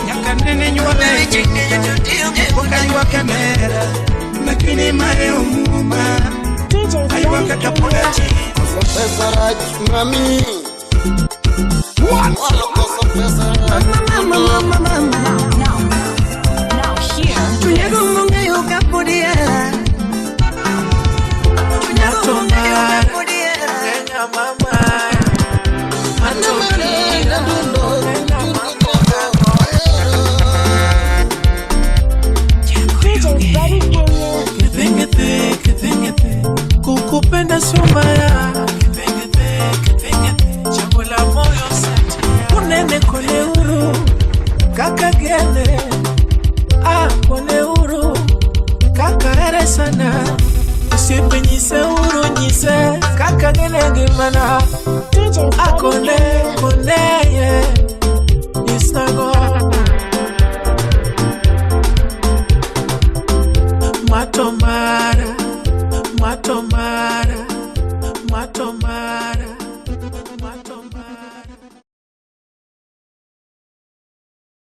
Yakanene nyuale Wakali wa kamera Lakini mae umuma Aiwaka kapulachi Professor Raj Mami Professor Raj Now here. Tunyego munga yoka podia Matomara Kenya mama Matomara Kithengete Kukupenda sumbaya Kithengete Jambo la moyo sati Unene kone uru Kaka gene Kone uru Kaka ere sana Usipe nyise uru nyise Kaka gene gimana Kone ye Nisnago Matomara